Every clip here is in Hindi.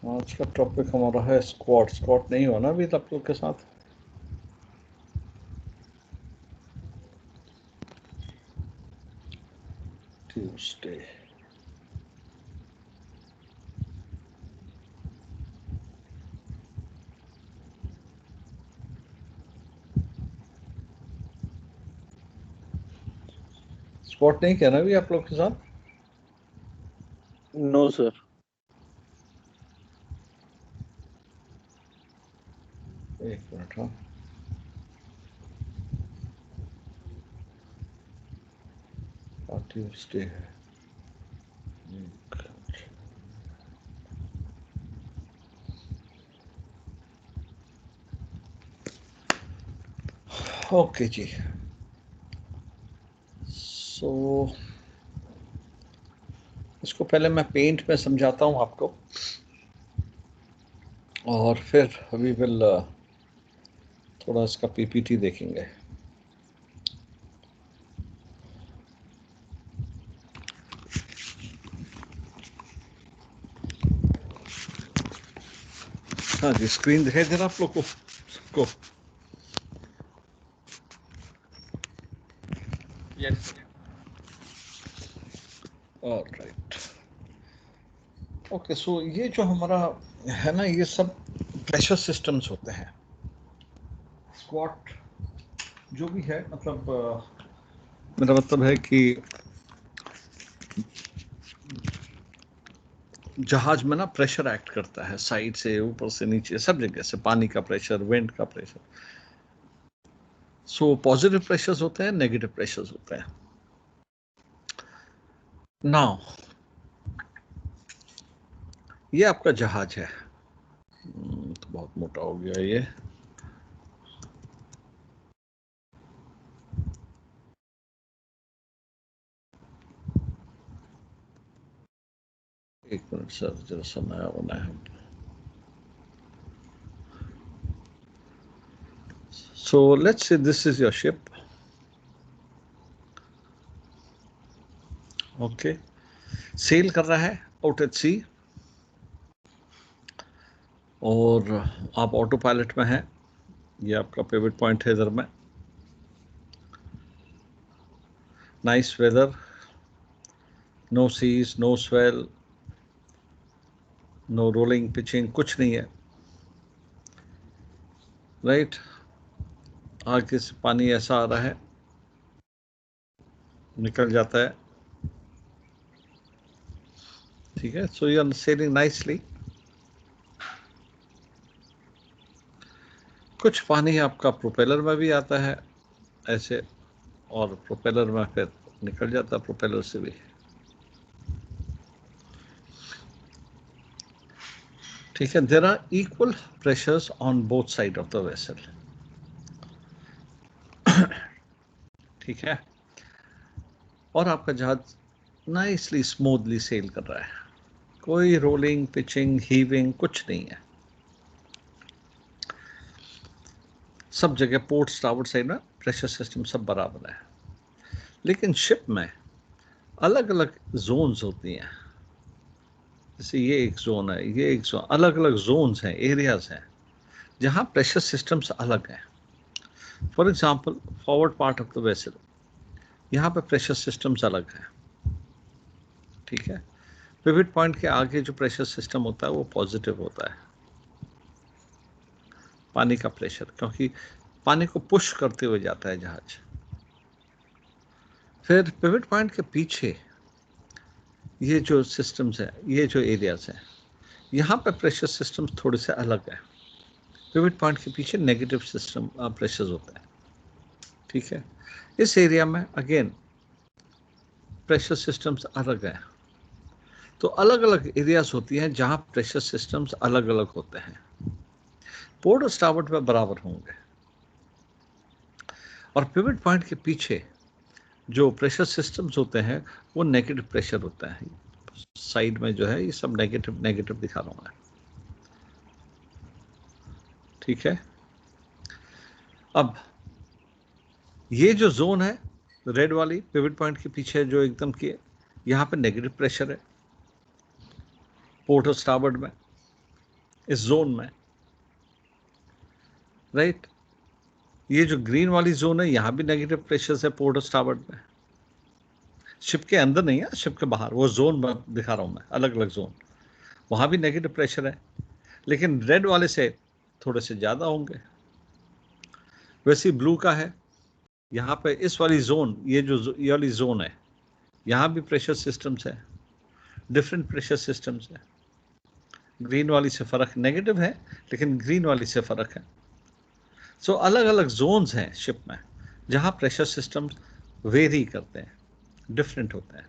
आज का टॉपिक हमारा है स्क्वाट। स्क्वाट नहीं हुआ ना अभी आप लोग के साथ? ट्यूसडे। स्क्वाट नहीं किया ना अभी आप लोग के साथ? No sir. एक मिनट। हाँ, ट्यूसडे है। ओके जी। सो इसको पहले मैं पेंट में समझाता हूँ आपको, और फिर वी विल थोड़ा इसका पीपीटी देखेंगे। हाँ जी, स्क्रीन दिखाई दे रहा आप लोग को सबको? यस। ऑलराइट। ओके, सो ये जो हमारा है ना, ये सब प्रेशर सिस्टम्स होते हैं। स्क्वाट जो भी है, मतलब मेरा मतलब है कि जहाज में ना प्रेशर एक्ट करता है, साइड से, ऊपर से, नीचे, सब जगह से। पानी का प्रेशर, विंड का प्रेशर। सो पॉजिटिव प्रेशर्स होते हैं, नेगेटिव प्रेशर्स होते हैं। नाउ ये आपका जहाज है। तो बहुत मोटा हो गया ये। एक मिनट सर, जरा सा नया बना है। So let's say this is your ship. Okay, sail कर रहा है आउट एट सी, और आप ऑटो पायलट में हैं। ये आपका पिवट पॉइंट है इधर में। Nice weather, no seas, no swell, no rolling pitching, कुछ नहीं है। राइट, आगे से पानी ऐसा आ रहा है, निकल जाता है। ठीक है, so you are sailing nicely. कुछ पानी आपका प्रोपेलर में भी आता है ऐसे, और प्रोपेलर में फिर निकल जाता है प्रोपेलर से भी। ठीक है, there are equal pressures on both side of the vessel. ठीक है, और आपका जहाज नाइसली स्मूथली सेल कर रहा है। कोई रोलिंग पिचिंग हीविंग कुछ नहीं है। सब जगह पोर्ट स्टार्बोर्ड साइड में प्रेशर सिस्टम सब बराबर है। लेकिन शिप में अलग अलग जोन्स होती हैं। जैसे ये एक जोन है, ये एक जोन, अलग अलग जोन्स हैं, एरियाज हैं, जहाँ प्रेशर सिस्टम्स अलग हैं। For example, forward part of the vessel, यहाँ पे प्रेशर सिस्टम्स अलग हैं। ठीक है, पिवट पॉइंट के आगे जो प्रेशर सिस्टम होता है वो पॉजिटिव होता है, पानी का प्रेशर, क्योंकि पानी को पुश करते हुए जाता है जहाज। फिर पिवट पॉइंट के पीछे ये जो सिस्टम्स हैं, ये जो एरियाज हैं, यहाँ पे प्रेशर सिस्टम थोड़े से अलग है। पिवट पॉइंट के पीछे नेगेटिव सिस्टम प्रेशर्स होते हैं। ठीक है, इस एरिया में अगेन प्रेशर सिस्टम्स अलग हैं। तो अलग अलग एरियाज होती हैं जहाँ प्रेशर सिस्टम्स अलग अलग होते हैं। पोर्ट और स्टार्बोर्ड में बराबर होंगे, और पिवट पॉइंट के पीछे जो प्रेशर सिस्टम्स होते हैं वो नेगेटिव प्रेशर होता है। साइड में जो है ये सब नेगेटिव नेगेटिव दिखा रहा हूं मैं। ठीक है, अब ये जो जोन है रेड वाली, पिवट पॉइंट के पीछे जो एकदम की, यहाँ पे नेगेटिव प्रेशर है पोर्ट और स्टार्बोर्ड में। इस जोन में, राइट। ये जो ग्रीन वाली जोन है, यहां भी नेगेटिव प्रेशर है पोर्ट और स्टार्बोर्ड में। शिप के अंदर नहीं है, शिप के बाहर, वो जोन दिखा रहा हूं मैं, अलग अलग जोन, वहां भी नेगेटिव प्रेशर है, लेकिन रेड वाले से थोड़े से ज्यादा होंगे। वैसे ही ब्लू का है, यहाँ पे इस वाली जोन, ये वाली जोन है, यहाँ भी प्रेशर सिस्टम्स है, डिफरेंट प्रेशर सिस्टम्स है। ग्रीन वाली से फर्क नेगेटिव है, लेकिन ग्रीन वाली से फर्क है। सो अलग अलग जोन्स हैं शिप में, जहाँ प्रेशर सिस्टम्स वेरी करते हैं, डिफरेंट होते हैं।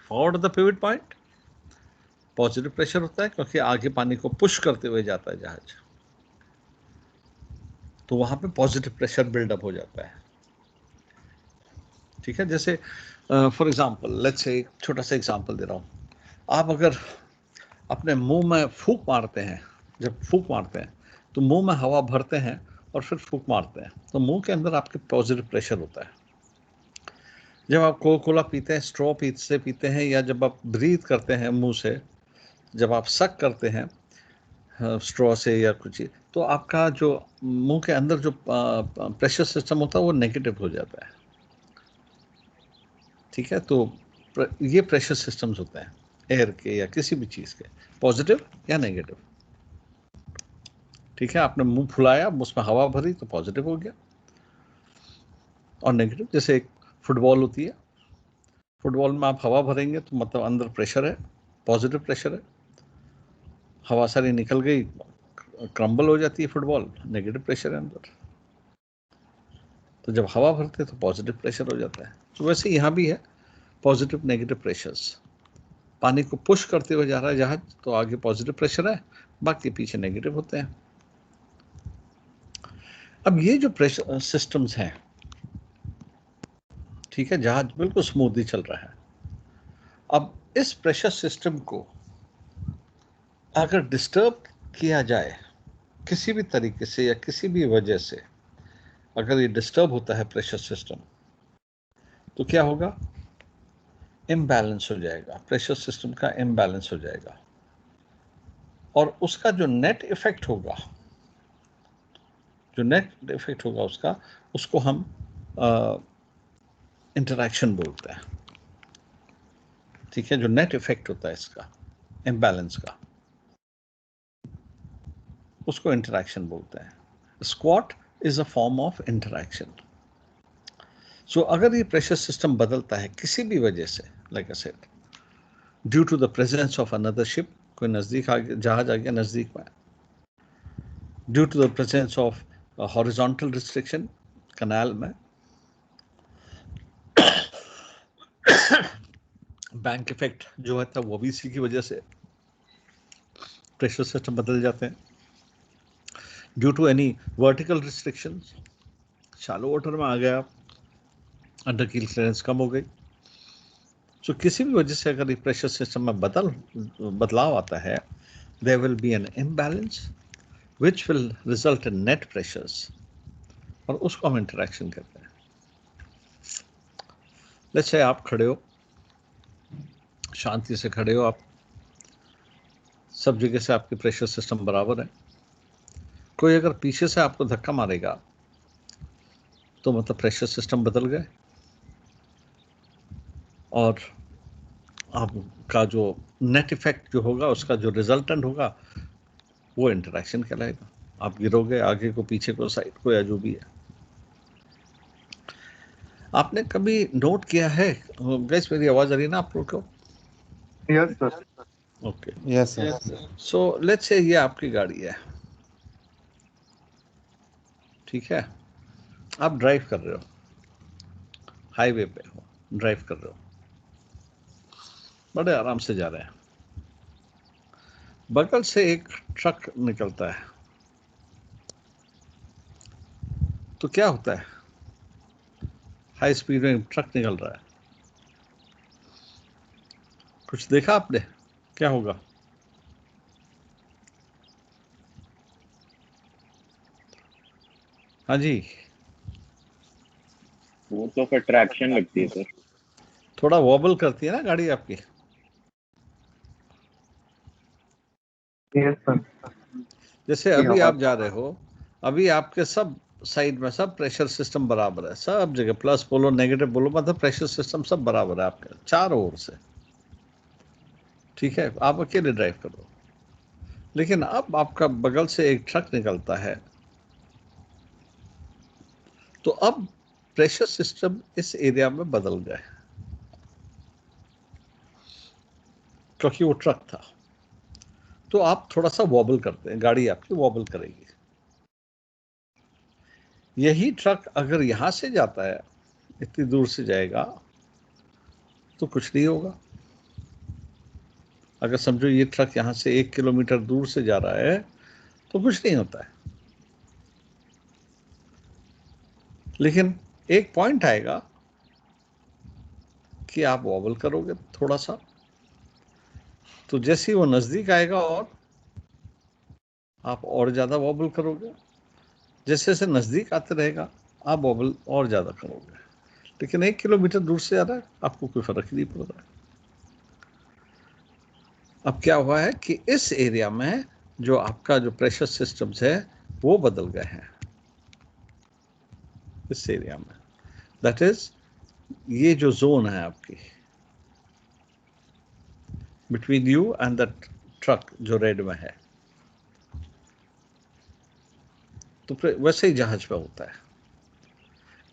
Forward the pivot point positive pressure होता है, क्योंकि आगे पानी को पुश करते हुए जाता है जहाज, तो वहां पे पॉजिटिव प्रेशर बिल्डअप हो जाता है। ठीक है, जैसे फॉर एग्जांपल, लेट्स से एक छोटा सा एग्जांपल दे रहा हूँ। आप अगर अपने मुंह में फूंक मारते हैं, जब फूंक मारते हैं तो मुंह में हवा भरते हैं और फिर फूंक मारते हैं, तो मुंह के अंदर आपके पॉजिटिव प्रेशर होता है। जब आप कोका कोला पीते हैं, स्ट्रॉ से पीते हैं, या जब आप ब्रीथ करते हैं मुंह से, जब आप सक करते हैं स्ट्रॉ से या कुछ, तो आपका जो मुंह के अंदर जो प्रेशर सिस्टम होता है वो नेगेटिव हो जाता है। ठीक है, तो ये प्रेशर सिस्टम्स होते हैं एयर के या किसी भी चीज़ के, पॉजिटिव या नेगेटिव। ठीक है, आपने मुंह फुलाया, उसमें हवा भरी तो पॉजिटिव हो गया, और नेगेटिव, जैसे एक फुटबॉल होती है, फुटबॉल में आप हवा भरेंगे तो मतलब अंदर प्रेशर है, पॉजिटिव प्रेशर है, हवा सारी निकल गई, क्रम्बल हो जाती है फुटबॉल, नेगेटिव प्रेशर है अंदर। तो जब हवा भरते तो पॉजिटिव प्रेशर हो जाता है। तो वैसे यहाँ भी है पॉजिटिव नेगेटिव प्रेशर्स। पानी को पुश करते हुए जा रहा है जहाज, तो आगे पॉजिटिव प्रेशर है, बाकी पीछे नेगेटिव होते हैं। अब ये जो प्रेशर सिस्टम्स हैं, ठीक है, जहाज बिल्कुल स्मूथली चल रहा है। अब इस प्रेशर सिस्टम को अगर डिस्टर्ब किया जाए किसी भी तरीके से या किसी भी वजह से, अगर ये डिस्टर्ब होता है प्रेशर सिस्टम, तो क्या होगा? इम्बैलेंस हो जाएगा, प्रेशर सिस्टम का इम्बैलेंस हो जाएगा, और उसका जो नेट इफेक्ट होगा, उसको हम इंटरैक्शन बोलते हैं। ठीक है, जो नेट इफेक्ट होता है इसका इम्बैलेंस का, उसको इंटरैक्शन बोलते हैं। Squat is a form of interaction. So अगर ये प्रेशर सिस्टम बदलता है किसी भी वजह से, like I said, due to the presence of another ship, कोई नजदीक आ गया, जहाज आ गया नजदीक में, due to the presence of horizontal restriction canal में, बैंक इफेक्ट जो है था वो भी इसी की वजह से प्रेशर सिस्टम बदल जाते हैं। Due to any vertical restrictions, shallow water में आ गया, अंडर कील क्लियरेंस कम हो गई। सो किसी भी वजह से अगर ये प्रेशर सिस्टम में बदलाव आता है, there will be an imbalance which will result in net pressures, और उसको हम इंटरैक्शन कहते हैं। लेट्स से आप खड़े हो, शांति से खड़े हो आप, सब जगह से आपके प्रेशर सिस्टम बराबर है। कोई अगर पीछे से आपको धक्का मारेगा तो मतलब प्रेशर सिस्टम बदल गए, और आपका जो नेट इफेक्ट जो होगा, उसका जो रिजल्टेंट होगा, वो इंटरैक्शन कहलाएगा। आप गिरोगे आगे को, पीछे को, साइड को, या जो भी है। आपने कभी नोट किया है, गाइस मेरी आवाज आ रही है ना आप लोग को? Yes sir. Okay, yes sir. So let's से ये आपकी गाड़ी है, ठीक है, आप ड्राइव कर रहे हो, हाईवे पे हो, ड्राइव कर रहे हो, बड़े आराम से जा रहे हैं, बगल से एक ट्रक निकलता है, तो क्या होता है? हाई स्पीड में ट्रक निकल रहा है, कुछ देखा आपने क्या होगा? हाँ जी, वो तो फिर ट्रैक्शन लगती है सर। थोड़ा वॉबल करती है ना गाड़ी आपकी, Yes, sir. जैसे अभी आप जा रहे हो, अभी आपके सब साइड में सब प्रेशर सिस्टम बराबर है, सब जगह प्लस बोलो नेगेटिव बोलो, मतलब प्रेशर सिस्टम सब बराबर है आपके चारों ओर से। ठीक है, आप अकेले ड्राइव करो। लेकिन अब आपका बगल से एक ट्रक निकलता है, तो अब प्रेशर सिस्टम इस एरिया में बदल गए, क्योंकि वो ट्रक था। तो आप थोड़ा सा वॉबल करते हैं, गाड़ी आपकी वॉबल करेगी। यही ट्रक अगर यहां से जाता है, इतनी दूर से जाएगा, तो कुछ नहीं होगा। अगर समझो ये ट्रक यहां से 1 किलोमीटर दूर से जा रहा है, तो कुछ नहीं होता है। लेकिन एक पॉइंट आएगा कि आप वॉबल करोगे थोड़ा सा, तो जैसे ही वो नजदीक आएगा और आप और ज्यादा वॉबल करोगे, जैसे जैसे नजदीक आते रहेगा आप वॉबल और ज्यादा करोगे। लेकिन 1 किलोमीटर दूर से आ रहा है, आपको कोई फर्क ही नहीं पड़ रहा है। अब क्या हुआ है कि इस एरिया में जो आपका जो प्रेशर सिस्टम्स है वो बदल गए हैं इस एरिया में। दैट इज, ये जो जोन है आपकी between you and the truck जो रेड में है, तो वैसे ही जहाज पे होता है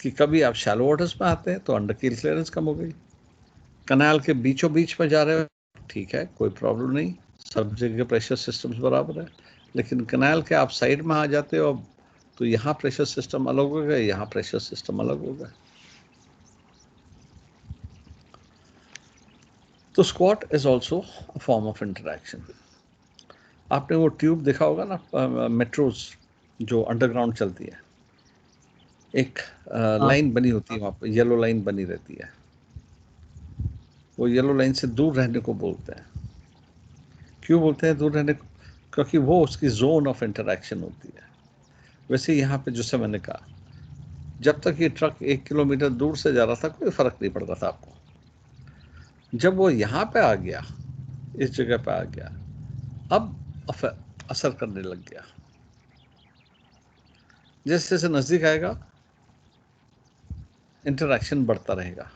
कि कभी आप शैलो वाटर्स में आते हैं तो अंडर कील क्लियरेंस कम हो गई, कनाल के बीचों बीच में जा रहे हो, ठीक है, कोई प्रॉब्लम नहीं, सब जगह प्रेशर सिस्टम्स बराबर है। लेकिन कनाल के आप साइड में आ जाते हो, तो यहाँ प्रेशर सिस्टम अलग हो गया, यहाँ प्रेशर सिस्टम अलग हो गया। तो squat is also a form of interaction. आपने वो ट्यूब देखा होगा ना, मेट्रोज जो अंडरग्राउंड चलती है, एक लाइन बनी होती है वहाँ पर, येलो लाइन बनी रहती है। वो येलो लाइन से दूर रहने को बोलते हैं। क्यों बोलते हैं दूर रहने को? क्योंकि वो उसकी जोन ऑफ इंटरैक्शन होती है। वैसे यहाँ पे जैसे मैंने कहा, जब तक ये ट्रक 1 किलोमीटर दूर से जा रहा था कोई फर्क नहीं पड़ रहा था आपको। जब वो यहाँ पे आ गया, इस जगह पे आ गया, अब असर करने लग गया। जैसे जैसे नजदीक आएगा इंटरैक्शन बढ़ता रहेगा।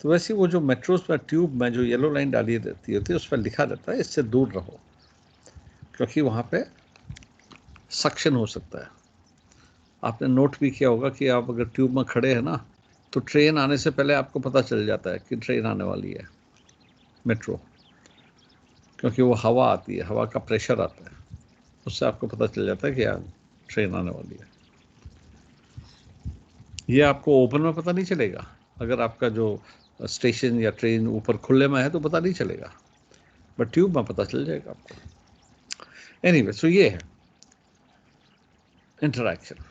तो वैसे वो जो मेट्रोस में ट्यूब में जो येलो लाइन डाली रहती होती है, उस पर लिखा रहता है इससे दूर रहो, क्योंकि वहाँ पे सक्शन हो सकता है। आपने नोट भी किया होगा कि आप अगर ट्यूब में खड़े हैं ना, तो ट्रेन आने से पहले आपको पता चल जाता है कि ट्रेन आने वाली है, मेट्रो, क्योंकि वो हवा आती है, हवा का प्रेशर आता है, उससे आपको पता चल जाता है कि यार ट्रेन आने वाली है। ये आपको ओपन में पता नहीं चलेगा, अगर आपका जो स्टेशन या ट्रेन ऊपर खुले में है तो पता नहीं चलेगा, बट ट्यूब में पता चल जाएगा आपको। एनीवे, सो ये है interaction.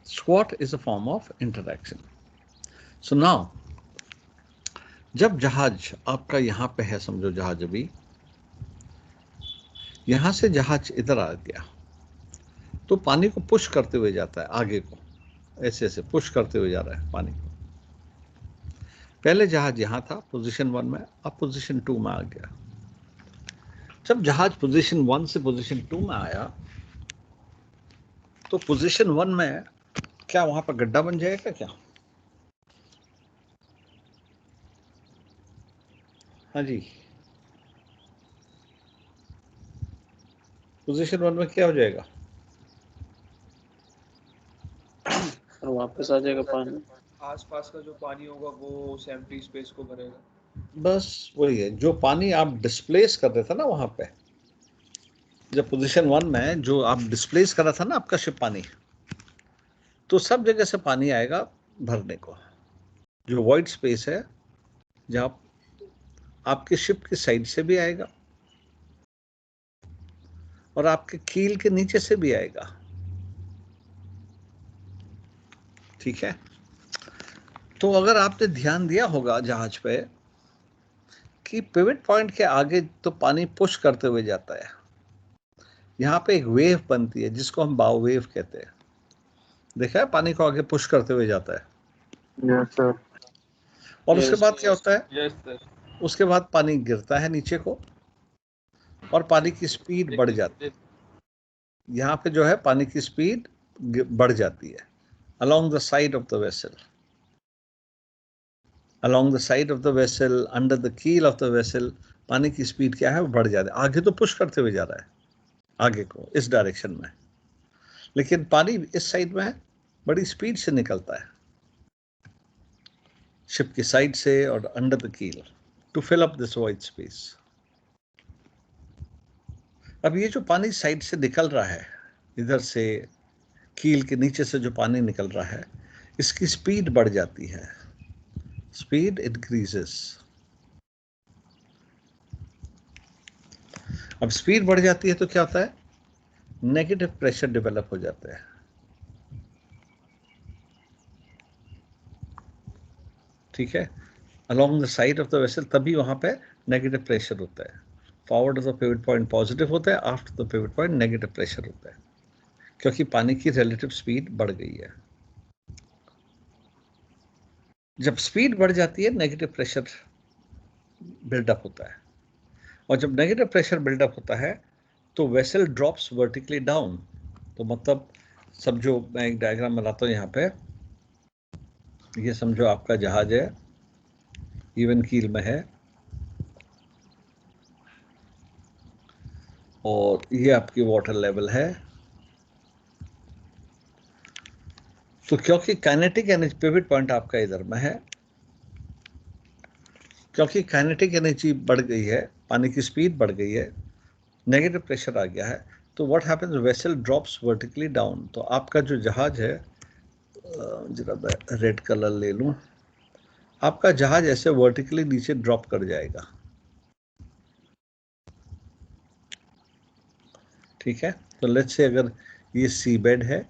Squat is a form of interaction. So now, जब जहाज आपका यहाँ पे है, समझो जहाज अभी यहाँ से जहाज इधर आ गया, तो पानी को पुश करते हुए जाता है आगे को, ऐसे ऐसे पुश करते हुए जा रहा है पानी को। पहले जहाज यहाँ था पोजीशन 1 में, अब पोजीशन 2 में आ गया। जब जहाज पोजीशन 1 से पोजीशन 2 में आया, तो पोजीशन 1 में क्या वहां पर गड्ढा बन जाएगा क्या? हाँ जी, पोजीशन 1 में क्या हो जाएगा? और वापस आ जाएगा पानी। आसपास का जो पानी होगा वो उस एम्प्टी स्पेस को भरेगा। बस वही है, जो पानी आप डिस्प्लेस कर रहे थे ना वहां पे, जब पोजीशन 1 में जो आप डिस्प्लेस कर रहा था ना आपका शिप पानी, तो सब जगह से पानी आएगा भरने को। जो वाइड स्पेस है, जहाँ आपके शिप की साइड से भी आएगा और आपके कील के नीचे से भी आएगा। ठीक है, तो अगर आपने ध्यान दिया होगा जहाज पे कि पिवट पॉइंट के आगे तो पानी पुश करते हुए जाता है, यहाँ पे एक वेव बनती है जिसको हम बाव वेव कहते हैं। देखा है, पानी को आगे पुश करते हुए जाता है। Yes, sir. और उसके बाद क्या होता है? Yes sir. उसके बाद पानी गिरता है नीचे को, और पानी की स्पीड बढ़ जाती है। यहाँ पे जो है पानी की स्पीड बढ़ जाती है along the side of the vessel. Along the side of the vessel, under the keel of the vessel, पानी की स्पीड क्या है, वो बढ़ जाती है। आगे तो पुश करते हुए जा रहा है आगे को इस डायरेक्शन में, लेकिन पानी इस साइड में है, बड़ी स्पीड से निकलता है शिप की साइड से और under the keel to fill up this wide space. अब ये जो पानी साइड से निकल रहा है, इधर से कील के नीचे से जो पानी निकल रहा है, इसकी स्पीड बढ़ जाती है, स्पीड इंक्रीजेस। अब स्पीड बढ़ जाती है तो क्या होता है, नेगेटिव प्रेशर डेवलप हो जाता है। ठीक है, along the side of the vessel तभी वहां पे नेगेटिव प्रेशर होता है। Forward of the pivot point positive होता है, after the pivot point negative pressure होता है, क्योंकि पानी की रिलेटिव स्पीड बढ़ गई है। जब स्पीड बढ़ जाती है, नेगेटिव प्रेशर बिल्डअप होता है, और जब नेगेटिव प्रेशर बिल्डअप होता है तो वेसल ड्रॉप्स वर्टिकली डाउन। तो मतलब समझो, मैं एक डायग्राम बनाता हूँ यहाँ पे, ये समझो आपका जहाज है, इवन कील में है, और ये आपकी वाटर लेवल है। तो क्योंकि काइनेटिक एनर्जी, पिवट पॉइंट आपका इधर में है, क्योंकि काइनेटिक एनर्जी बढ़ गई है, पानी की स्पीड बढ़ गई है, नेगेटिव प्रेशर आ गया है, तो what happens, vessel drops vertically down. तो आपका जो जहाज है, जरा मैं रेड कलर ले लूं, आपका जहाज ऐसे वर्टिकली नीचे ड्रॉप कर जाएगा। ठीक है, तो लेट्स से अगर ये सी बेड है,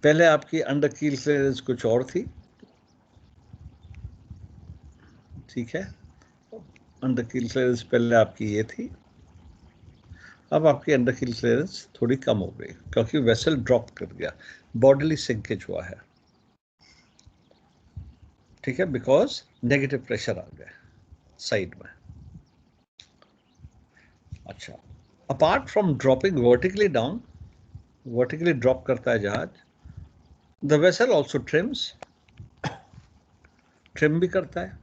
पहले आपकी अंडर कील क्लियरेंस कुछ और थी। ठीक है, अंडर कील क्लियरेंस पहले आपकी ये थी, अब आपकी अंडर कील क्लियरेंस थोड़ी कम हो गई, क्योंकि वेसल ड्रॉप कर गया, बॉडीली सिंकेज हुआ है। ठीक है, बिकॉज नेगेटिव प्रेशर आ गया साइड में। अच्छा, apart from dropping vertically down, vertically drop करता है जहाज, the vessel also TRIMS, trim भी करता है।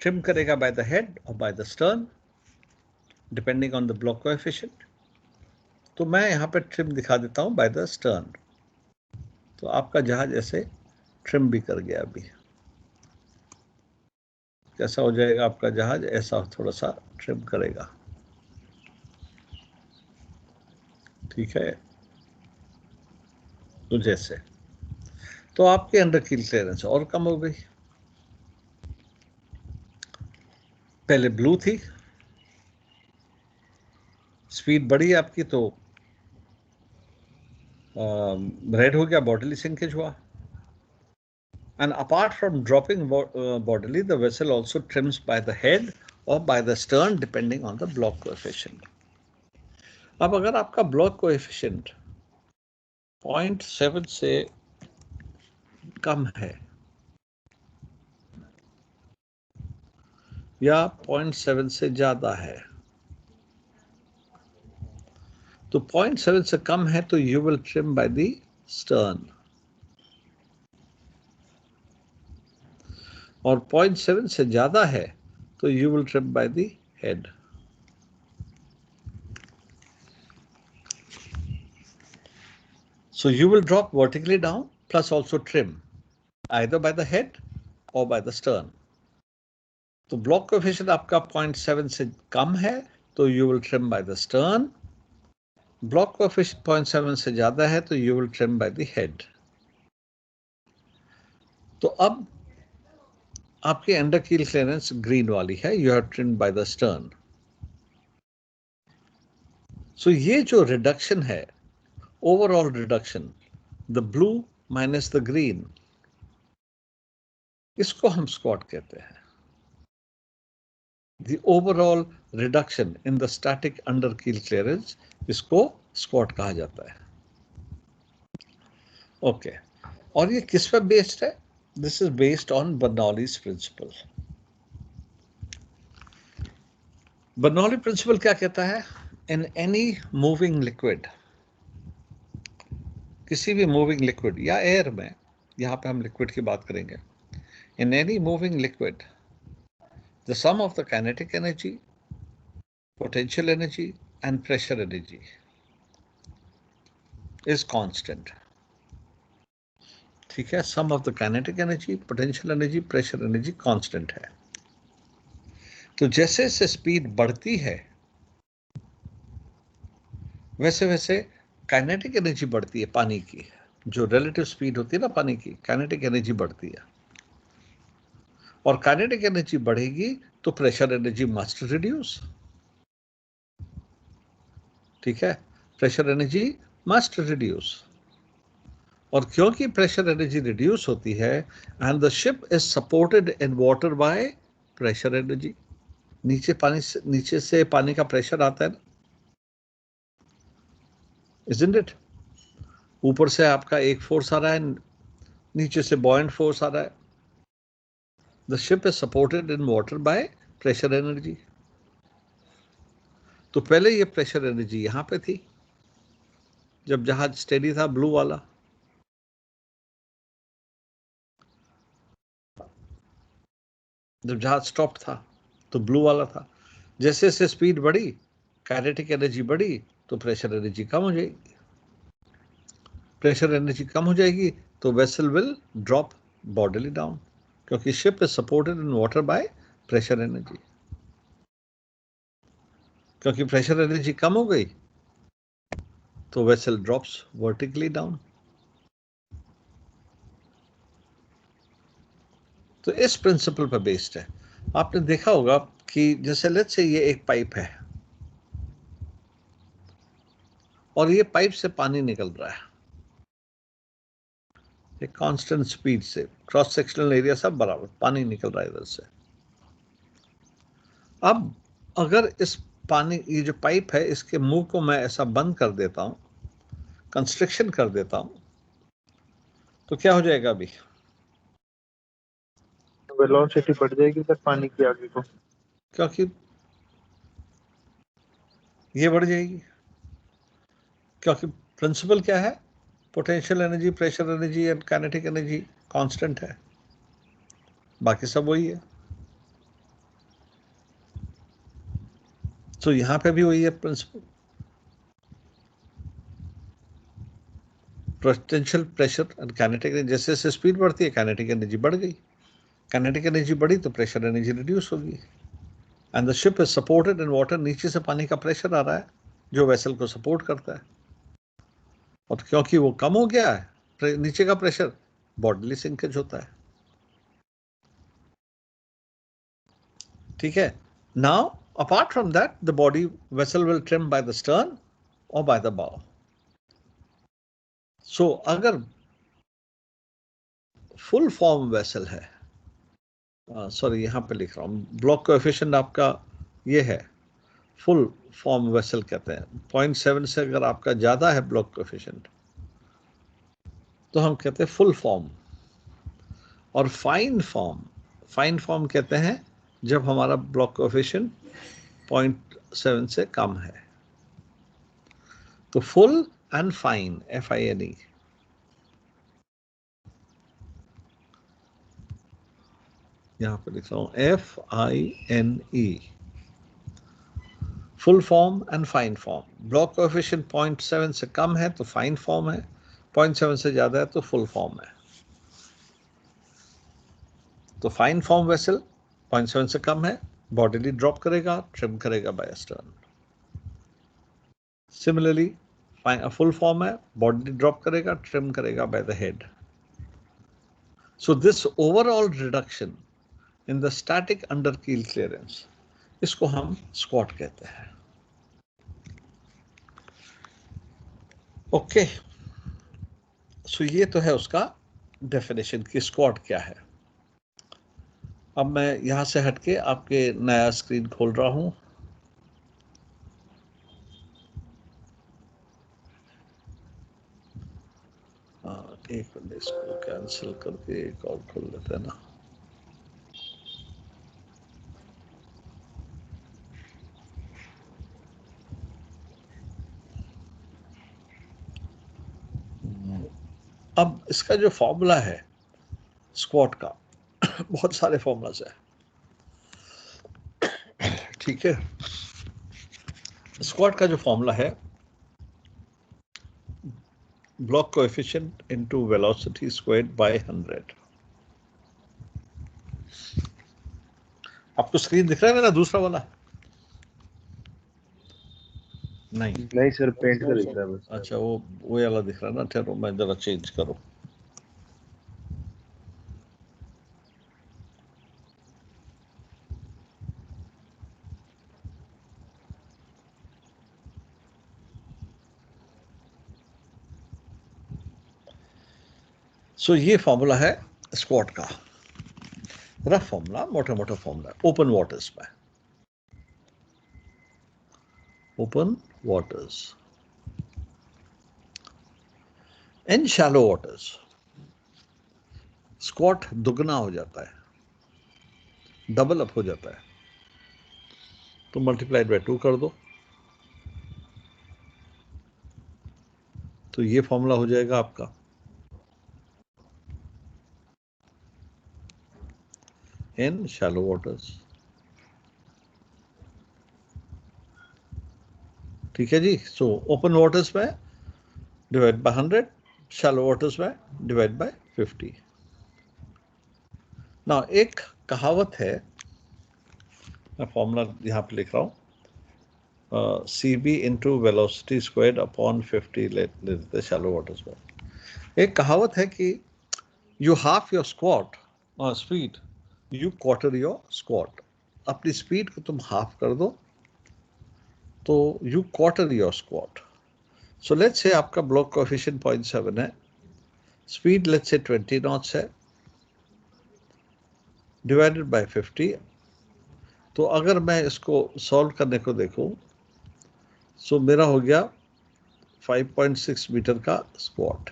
ट्रिम करेगा बाय द हेड और by the stern, depending on the block coefficient. तो मैं यहाँ पे ट्रिम दिखा देता हूँ बाय द स्टर्न। तो आपका जहाज ऐसे ट्रिम भी कर गया। अभी कैसा हो जाएगा आपका जहाज, ऐसा थोड़ा सा ट्रिम करेगा। ठीक है, तो जैसे, तो आपके अंडर कील क्लियरेंस और कम हो गई। पहले ब्लू थी, स्पीड बढ़ी आपकी तो रेड हो गया, बॉडीली सिंकेज हुआ। And apart from dropping bodily, the vessel also trims by the head or by the stern, depending on the block coefficient. अब अगर आपका ब्लॉक कोएफिशिएंट 0.7 से कम है या 0.7 से ज्यादा है, तो 0.7 से कम है तो you will trim by the stern, और 0.7 से ज्यादा है तो you will trim by the head. So you will drop vertically down plus also trim either by the head or by the stern. तो ब्लॉक कोएफिशिएंट आपका 0.7 से कम है तो you will trim by the stern. Block coefficient 0.7 से ज्यादा है तो you will trim by the head. तो अब आपकी अंडर कील क्लियरेंस ग्रीन वाली है, you have trimmed by the stern. So ये जो रिडक्शन है, overall reduction, the blue minus the green, इसको हम स्क्वाट कहते हैं। The overall reduction in the static under keel clearance, इसको स्क्वाट कहा जाता है। ओके, और ये किस पे बेस्ड है? This is based on Bernoulli's principle. Bernoulli principle क्या कहता है? इन एनी मूविंग लिक्विड, किसी भी मूविंग लिक्विड या एयर में, यहां पे हम लिक्विड की बात करेंगे, in any moving liquid the sum of the kinetic energy, potential energy and pressure energy is constant. ठीक है, sum of the kinetic energy, potential energy, pressure energy constant है। तो जैसे जैसे स्पीड बढ़ती है वैसे वैसे काइनेटिक एनर्जी बढ़ती है। पानी की जो रिलेटिव स्पीड होती है ना पानी की, काइनेटिक एनर्जी बढ़ती है, और काइनेटिक एनर्जी बढ़ेगी तो प्रेशर एनर्जी मस्ट रिड्यूस। ठीक है, प्रेशर एनर्जी मस्ट रिड्यूस, और क्योंकि प्रेशर एनर्जी रिड्यूस होती है and the ship is supported in water by pressure energy, नीचे से पानी का प्रेशर आता है ना, इजंट इट? ऊपर से आपका एक फोर्स आ रहा है, नीचे से बॉयंट फोर्स आ रहा है। The ship is supported in water by pressure energy. तो पहले ये प्रेशर एनर्जी यहां पे थी जब जहाज स्टेडी था, ब्लू वाला। जब जहाज स्टॉप था तो ब्लू वाला था। जैसे जैसे स्पीड बढ़ी, काइनेटिक एनर्जी बढ़ी, तो प्रेशर एनर्जी कम हो जाएगी। प्रेशर एनर्जी कम हो जाएगी तो vessel will drop bodily down, क्योंकि ship is supported in water by pressure energy. क्योंकि प्रेशर एनर्जी कम हो गई तो वेसल ड्रॉप्स वर्टिकली डाउन। तो इस प्रिंसिपल पर बेस्ड है। आपने देखा होगा कि जैसे लेट्स से ये एक पाइप है और ये पाइप से पानी निकल रहा है एक कांस्टेंट स्पीड से, क्रॉस सेक्शनल एरिया सब बराबर, पानी निकल रहा है इधर से। अब अगर इस पानी, ये जो पाइप है, इसके मुंह को मैं ऐसा बंद कर देता हूं, कंस्ट्रक्शन कर देता हूं, तो क्या हो जाएगा अभी? वेलोसिटी बढ़ जाएगी सर पानी की आगे को। क्योंकि ये बढ़ जाएगी, क्योंकि प्रिंसिपल क्या है? Potential energy, pressure energy and kinetic energy constant है, बाकी सब वही है। तो यहां पे भी वही है principle. Potential, pressure and kinetic energy, जैसे जैसे स्पीड बढ़ती है काइनेटिक एनर्जी बढ़ गई, काइनेटिक एनर्जी बढ़ी तो प्रेशर एनर्जी रिड्यूस होगी। And the ship is supported in water, नीचे से पानी का प्रेशर आ रहा है जो वेसल को सपोर्ट करता है, और क्योंकि वो कम हो गया है नीचे का प्रेशर, बॉडीली सिंकेज होता है। ठीक है, now apart from that the body vessel will trim by the stern और बाय द बाउ। सो अगर फुल फॉर्म वेसल है, सॉरी यहां पे लिख रहा हूं, ब्लॉक कोएफिशिएंट आपका ये है, फुल फॉर्म वेसल कहते हैं। 0.7 से अगर आपका ज्यादा है ब्लॉक कोएफिशिएंट तो हम कहते हैं फुल फॉर्म। और फाइन फॉर्म कहते हैं जब हमारा ब्लॉक कोएफिशिएंट 0.7 से कम है। तो फुल एंड फाइन, FINE। यहां पर लिख रहा हूं FINE, full form and fine form. Block coefficient 0.7 से कम है तो फाइन फॉर्म है, 0.7 से ज्यादा है तो फुल फॉर्म है। तो फाइन फॉर्म वेसल 0.7 से कम है, बॉडीली ड्रॉप करेगा, ट्रिम करेगा by stern. Similarly full form है, बॉडी ड्रॉप करेगा, ट्रिम करेगा by the head. So this overall reduction in the static under keel clearance, इसको हम स्क्वाट कहते हैं। ओके, सो ये तो है उसका डेफिनेशन कि स्क्वाट क्या है। अब मैं यहां से हटके आपके नया स्क्रीन खोल रहा हूं। एक मिनट, इसको कैंसिल करके एक और खोल लेते हैं ना। अब इसका जो फॉर्मूला है स्क्वाट का, बहुत सारे फॉर्मूलाज है, ठीक है। स्क्वाट का जो फॉर्मूला है block coefficient into velocity squared by 100। आपको स्क्रीन दिख रहा है मेरा दूसरा वाला? नहीं सर, पेंट का दिख रहा है बस। अच्छा, वो वाला दिख रहा है ना। ठहरो मैं जरा चेंज करूं। सो ये फॉर्मूला है स्क्वाट का, रफ फॉर्मूला, मोटा मोटा फॉर्मूला ओपन वाटर्स में। ओपन वाटर्स, इन शैलो वाटर्स स्क्वाट दुगना हो जाता है, डबल अप हो जाता है। तो मल्टीप्लाइड बाय 2 कर दो, तो ये फॉर्मूला हो जाएगा आपका। इन शैलो वाटर्स, ठीक है जी। सो ओपन वाटर्स में डिवाइड बाय 100, शैलो वाटर्स में डिवाइड बाय 50। ना एक कहावत है, मैं फॉर्मूला यहां पे लिख रहा हूं, CB into velocity squared upon 50 लेते शैलो वाटर्स में। एक कहावत है कि you half your squat speed, you quarter your squat. अपनी स्पीड को तुम हाफ कर दो तो you quarter your squat. So let's से आपका ब्लॉक कोएफिशिएंट 0.7 है, स्पीड लेट्स से 20 नॉट्स है, डिवाइडेड बाय 50। तो अगर मैं इसको सॉल्व करने को देखूं, सो मेरा हो गया 5.6 मीटर का स्क्वाट,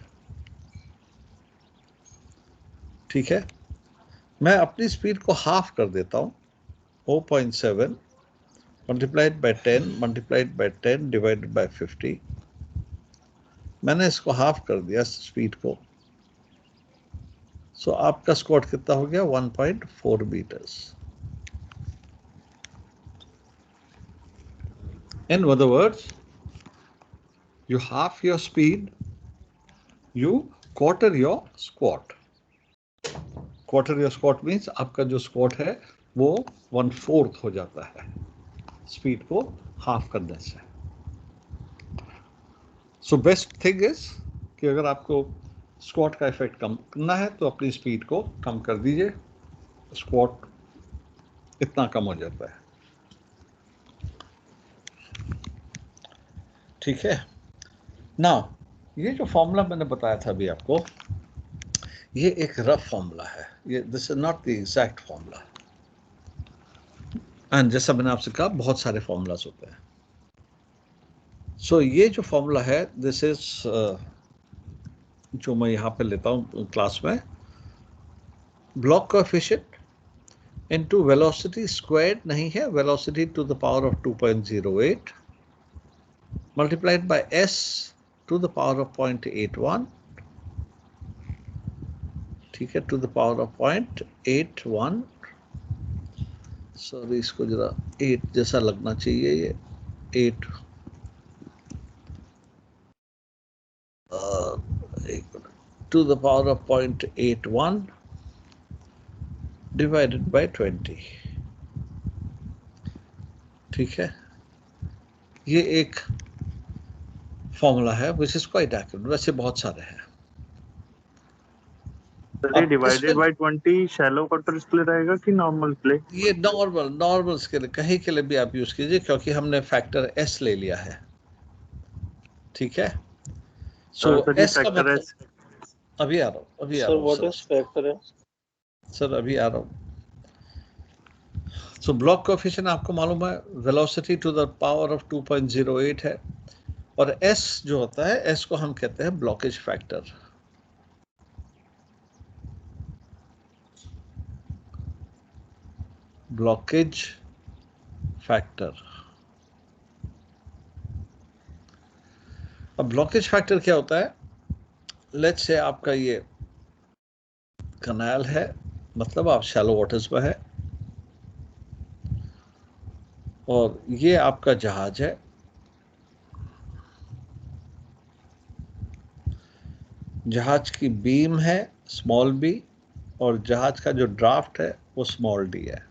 ठीक है। मैं अपनी स्पीड को हाफ कर देता हूं, 0.7 multiplied by 10 multiplied by 10 divided by 50। मैंने इसको हाफ कर दिया स्पीड को। सो आपका स्क्वाट कितना हो गया? 1.4 metres. In other words, you half your speed, you quarter your squat. Quarter your squat means आपका जो squat है वो 1/4 हो जाता है स्पीड को हाफ करने से। सो बेस्ट थिंग इज कि अगर आपको स्क्वाट का इफेक्ट कम करना है तो अपनी स्पीड को कम कर दीजिए, स्क्वाट इतना कम हो जाता है, ठीक है ना। ये जो फॉर्मूला मैंने बताया था अभी आपको, ये एक रफ फॉर्मूला है, ये this is not the exact formula. And जैसा मैंने आपसे कहा बहुत सारे फॉर्मूलाज होते हैं। सो ये जो फॉर्मूला है दिस इज जो मैं यहाँ पे लेता हूँ क्लास में, block coefficient into velocity squared नहीं है, velocity to the power of 2.08 multiplied by s to the power of 0.81, ठीक है, to the power of 0.81। Sorry, इसको जरा 8 जैसा लगना चाहिए, ये 8 to the power of 0.81 divided by 20, ठीक है। ये एक फॉर्मूला है which is quite accurate, वैसे बहुत सारे हैं। Sir, divided by 20 shallow waters के लिए रहेगा कि नॉर्मल के लिए? ये नॉर्मल के लिए, कहीं के लिए भी आप यूज कीजिए, क्योंकि हमने फैक्टर s ले लिया है, ठीक है। सो s का मतलब, अभी आ रहा हूँ सर व्हाट इज फैक्टर है? सर अभी आ रहा हूँ। सो ब्लॉक कोएफिशिएंट आपको मालूम है velocity to the power of 2.08 है, और s जो होता है, s को हम कहते हैं ब्लॉकेज फैक्टर। Blockage factor. अब ब्लॉकेज फैक्टर क्या होता है? लेट्स से आपका ये कनाल है, मतलब आप शैलो वाटर्स में है, और ये आपका जहाज है। जहाज की बीम है स्मॉल बी, और जहाज का जो ड्राफ्ट है वो स्मॉल डी है।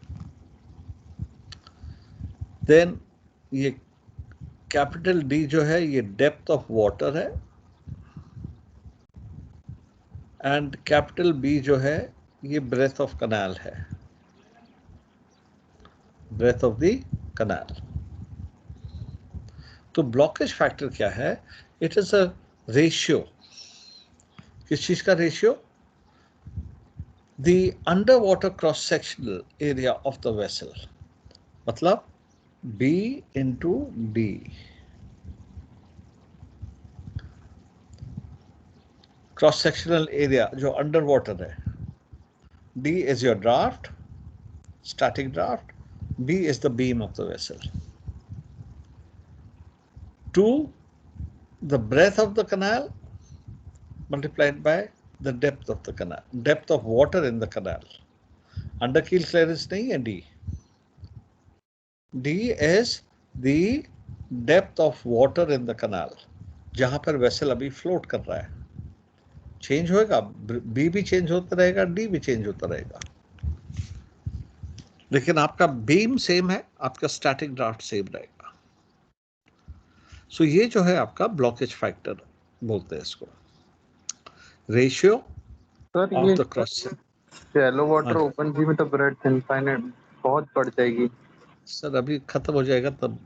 देन ये कैपिटल डी जो है ये डेप्थ ऑफ वाटर है, एंड कैपिटल बी जो है ये ब्रेथ ऑफ कनाल है, ब्रेथ ऑफ द कनाल। तो ब्लॉकेज फैक्टर क्या है? It is a ratio. किस चीज का ratio? The under water cross sectional area of the vessel, मतलब b into d. Cross sectional area जो अंडर वाटर है, d is your draft, static draft, B is the beam of the vessel. 2, the breadth of the canal multiplied by the depth of the canal, depth of water in the canal. Under keel clearance नहीं है D. D is the depth of water in the canal, जहां पर वेसल अभी फ्लोट कर रहा है। चेंज होएगा, B भी चेंज होता रहेगा, D भी चेंज होता रहेगा, लेकिन आपका बीम सेम है, आपका स्टैटिक ड्राफ्ट सेम रहेगा। सो ये जो है आपका ब्लॉकेज फैक्टर बोलते हैं इसको, रेशियो सर ऑफ ये the cross. Shallow water open जी में तो ब्रेथ इनफाइनाइट बहुत बढ़ जाएगी। सर अभी खत्म हो जाएगा तब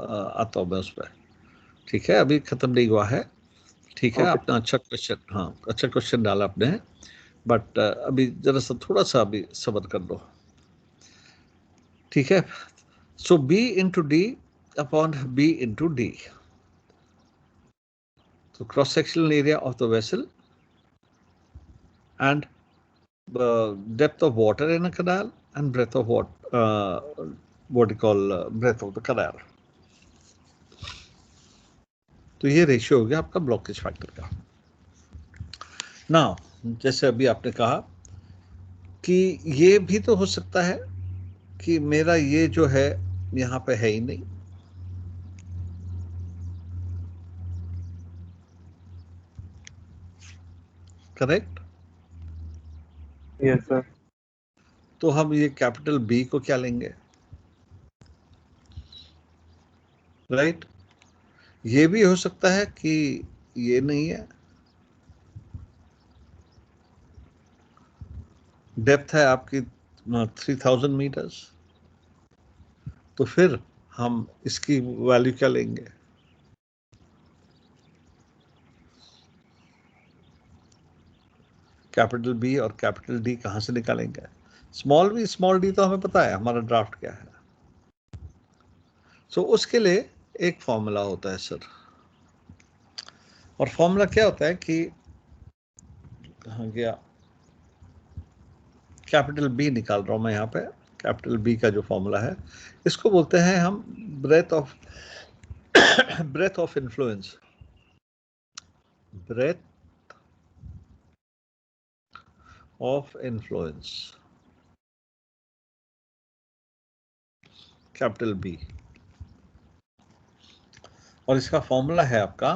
आता हूँ मैं उस पर। ठीक है, अभी खत्म नहीं हुआ है। ठीक है, Okay. आपने अच्छा क्वेश्चन, हाँ अच्छा क्वेश्चन डाला आपने, बट अभी जरा सा थोड़ा सा अभी सब्र कर लो। ठीक है, so B into d upon B into d, तो cross sectional area of the vessel and depth of water in a canal and breadth of what you call breadth of the canal. तो ये रेशियो हो गया आपका ब्लॉकेज फैक्टर का। नाउ जैसे अभी आपने कहा कि ये भी तो हो सकता है कि मेरा ये जो है यहाँ पे है ही नहीं, करेक्ट? Yes sir. तो हम ये कैपिटल बी को क्या लेंगे? राइट? ये भी हो सकता है कि ये नहीं है, डेप्थ है आपकी 3000 मीटर्स, तो फिर हम इसकी वैल्यू क्या लेंगे? कैपिटल बी और कैपिटल डी कहां से निकालेंगे? स्मॉल बी स्मॉल डी तो हमें पता है हमारा ड्राफ्ट क्या है। सो उसके लिए एक फॉर्मूला होता है सर, और फॉर्मूला क्या होता है कि कहाँ गया, कैपिटल बी निकाल रहा हूं मैं यहाँ पे। कैपिटल बी का जो फॉर्मूला है इसको बोलते हैं हम breadth of breadth of influence, breadth of influence, capital b, और इसका फॉर्मूला है आपका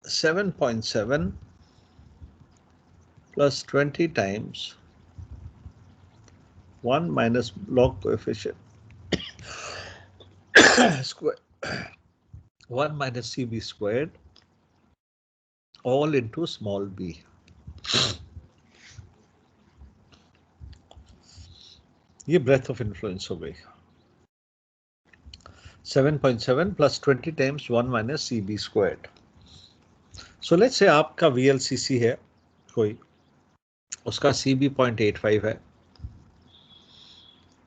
7.7 plus 20 times 1 minus log coefficient square 1 minus CB squared all into small b. ये ब्रेथ ऑफ इन्फ्लुएंस हो गई। 7.7 plus 20 times 1 minus CB squared. So let's say आपका VLCC है कोई, उसका CB 0.85 है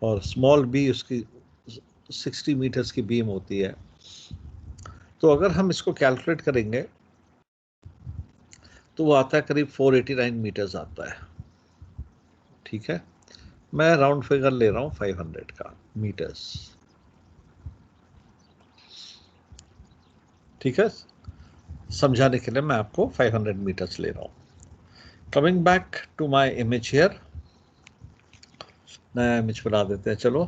और स्मॉल b उसकी 60 मीटर्स की बीम होती है। तो अगर हम इसको कैलकुलेट करेंगे तो वो आता है करीब 489 मीटर्स आता है। ठीक है, मैं राउंड फिगर ले रहा हूं 500 का मीटर्स। ठीक है, समझाने के लिए मैं आपको 500 मीटर्स ले रहा हूँ। Coming back to my image here, नया इमेज बना देते हैं। चलो,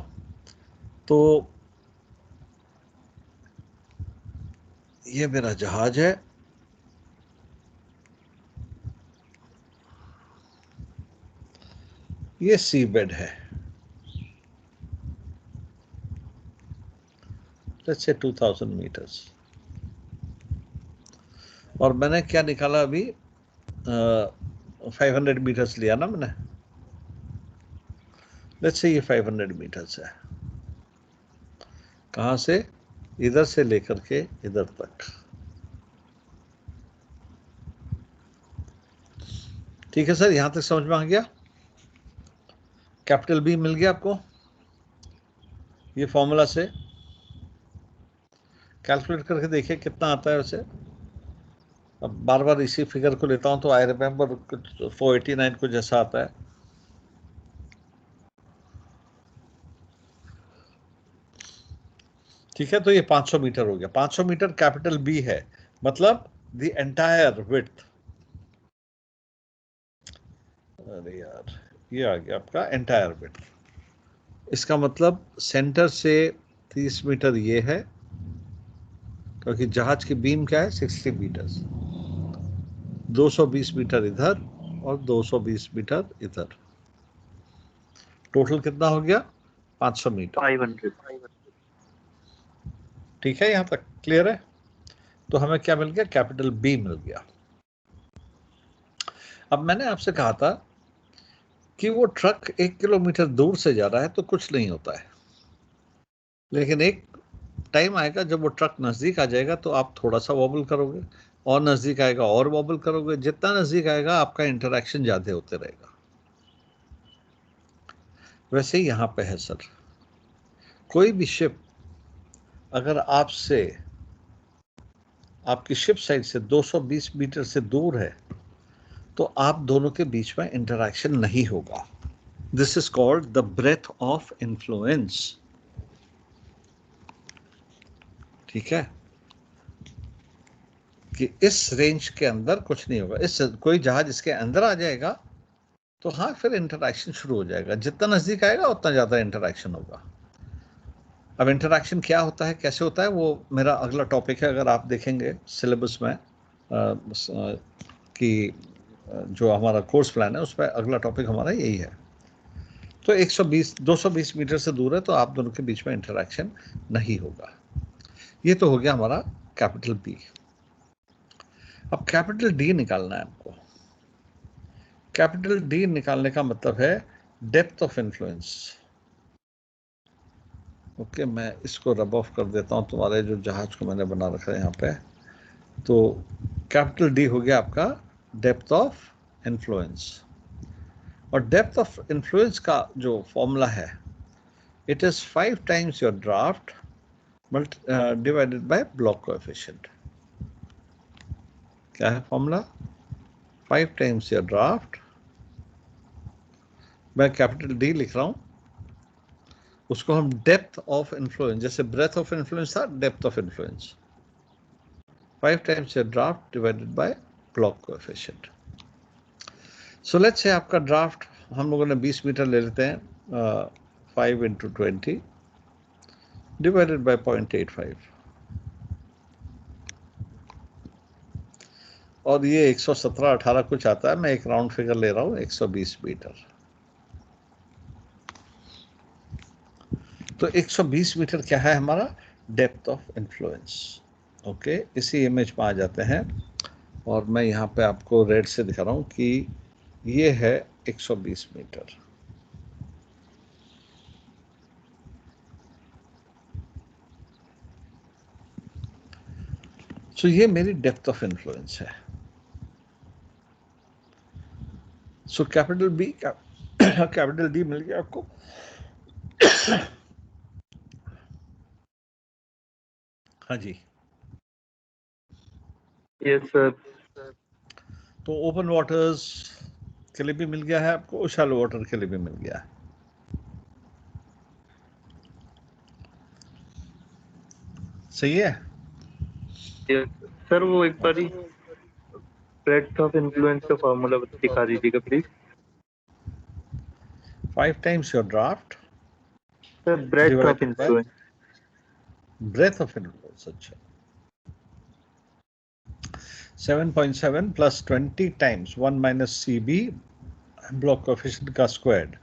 तो ये मेरा जहाज है, ये सी बेड है, लेट्स से 2000 मीटर्स। और मैंने क्या निकाला अभी, 500 मीटर्स लिया ना मैंने। लेट्स से ये 500 मीटर्स है, कहाँ से, इधर से लेकर के इधर तक। ठीक है सर, यहां तक समझ में आ गया? कैपिटल बी मिल गया आपको, ये फॉर्मूला से कैलकुलेट करके देखिए कितना आता है उसे। अब बार बार इसी फिगर को लेता हूं तो आई रिमेम्बर कुछ 489 कुछ जैसा आता है। ठीक है, तो ये 500 मीटर हो गया। 500 मीटर कैपिटल बी है, मतलब द एंटायर विड्थ। अरे यार, ये आ गया आपका एंटायर विड्थ। इसका मतलब सेंटर से 30 मीटर ये है, क्योंकि जहाज की बीम क्या है, 60 मीटर। 220 मीटर इधर और 220 मीटर इधर, टोटल कितना हो गया, 500 मीटर। 500। ठीक है, यहां तक क्लियर है? तो हमें क्या मिल गया, कैपिटल बी मिल गया। अब मैंने आपसे कहा था कि वो ट्रक 1 किलोमीटर दूर से जा रहा है तो कुछ नहीं होता है, लेकिन एक टाइम आएगा जब वो ट्रक नजदीक आ जाएगा तो आप थोड़ा सा वॉबल करोगे, और नजदीक आएगा और वॉबल करोगे। जितना नजदीक आएगा आपका इंटरेक्शन ज्यादा होते रहेगा। वैसे ही यहां पे है सर, कोई भी शिप अगर आपसे, आपकी शिप साइड से 220 मीटर से दूर है तो आप दोनों के बीच में इंटरेक्शन नहीं होगा। This is called the breath of influence. ठीक है, कि इस रेंज के अंदर कुछ नहीं होगा। इस कोई जहाज इसके अंदर आ जाएगा तो हाँ, फिर इंटरेक्शन शुरू हो जाएगा। जितना नजदीक आएगा उतना ज्यादा इंटरेक्शन होगा। अब इंटरेक्शन क्या होता है, कैसे होता है, वो मेरा अगला टॉपिक है। अगर आप देखेंगे सिलेबस में कि जो हमारा कोर्स प्लान है उसमें अगला टॉपिक हमारा यही है। तो 220 मीटर से दूर है तो आप दोनों के बीच में इंटरेक्शन नहीं होगा। ये तो हो गया हमारा कैपिटल बी। अब कैपिटल डी निकालना है आपको। कैपिटल डी निकालने का मतलब है डेप्थ ऑफ इन्फ्लुएंस। ओके, मैं इसको रब ऑफ कर देता हूं, तुम्हारे जो जहाज को मैंने बना रखा है यहाँ पे। तो कैपिटल डी हो गया आपका डेप्थ ऑफ इन्फ्लुएंस। और डेप्थ ऑफ इन्फ्लुएंस का जो फॉर्मूला है, it is 5 times your draft divided by block coefficient. क्या है फॉर्मूला, 5 times योर ड्राफ्ट, मैं कैपिटल डी लिख रहा हूं, उसको हम डेप्थ ऑफ इन्फ्लुएंस, जैसे ब्रेथ ऑफ इन्फ्लुएंस था, depth of influence, 5 times your draft divided by block coefficient. So let's से आपका ड्राफ्ट हम लोगों ने 20 मीटर ले लेते हैं, 5 into 20 डिवाइडेड बाय 0.85, और ये 117-18 कुछ आता है। मैं एक राउंड फिगर ले रहा हूं, 120 मीटर। तो 120 मीटर क्या है हमारा, डेप्थ ऑफ इन्फ्लुएंस। ओके, इसी इमेज में आ जाते हैं, और मैं यहाँ पे आपको रेड से दिखा रहा हूँ कि ये है 120 मीटर। सो ये मेरी डेप्थ ऑफ इन्फ्लुएंस है। So capital B, capital D मिल गया आपको। हाँ जी, यस सर। तो ओपन वाटर्स के लिए भी मिल गया है आपको, शैलो वाटर के लिए भी मिल गया है। सही है? यस। सर वो एक बारी ब्रेड्थ ऑफ इन्फ्लुएंस का फॉर्मूला दिखा दीजिएगा please. 5 times your draft sir breadth of divided by influence. breadth of influence. अच्छा 7.7 plus 20 times 1 minus CB block coefficient का squared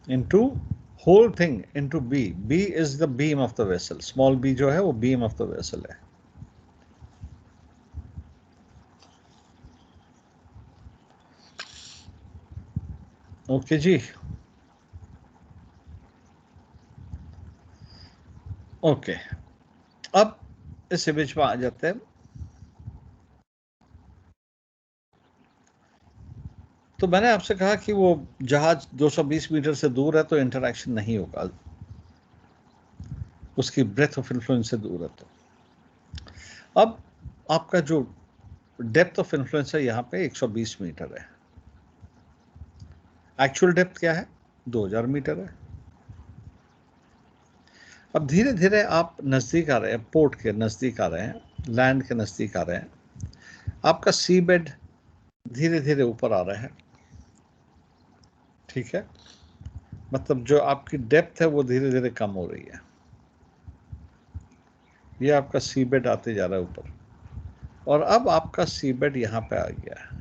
into whole thing into B. B is the beam of the vessel. Small b जो है वो beam of the vessel है. ओके जी. ओके अब इस इमेज में आ जाते हैं. तो मैंने आपसे कहा कि वो जहाज 220 मीटर से दूर है तो इंटरैक्शन नहीं होगा, उसकी ब्रेथ ऑफ इन्फ्लुएंस से दूर है. तो अब आपका जो डेप्थ ऑफ इन्फ्लुएंस है यहाँ पे 120 मीटर है. एक्चुअल डेप्थ क्या है? 2000 मीटर है. अब धीरे धीरे आप नज़दीक आ रहे हैं, पोर्ट के नज़दीक आ रहे हैं, लैंड के नज़दीक आ रहे हैं. आपका सी बेड धीरे धीरे ऊपर आ रहा है. ठीक है, मतलब जो आपकी डेप्थ है वो धीरे धीरे कम हो रही है. ये आपका सी बेड आते जा रहा है ऊपर, और अब आपका सी बेड यहाँ पे आ गया है.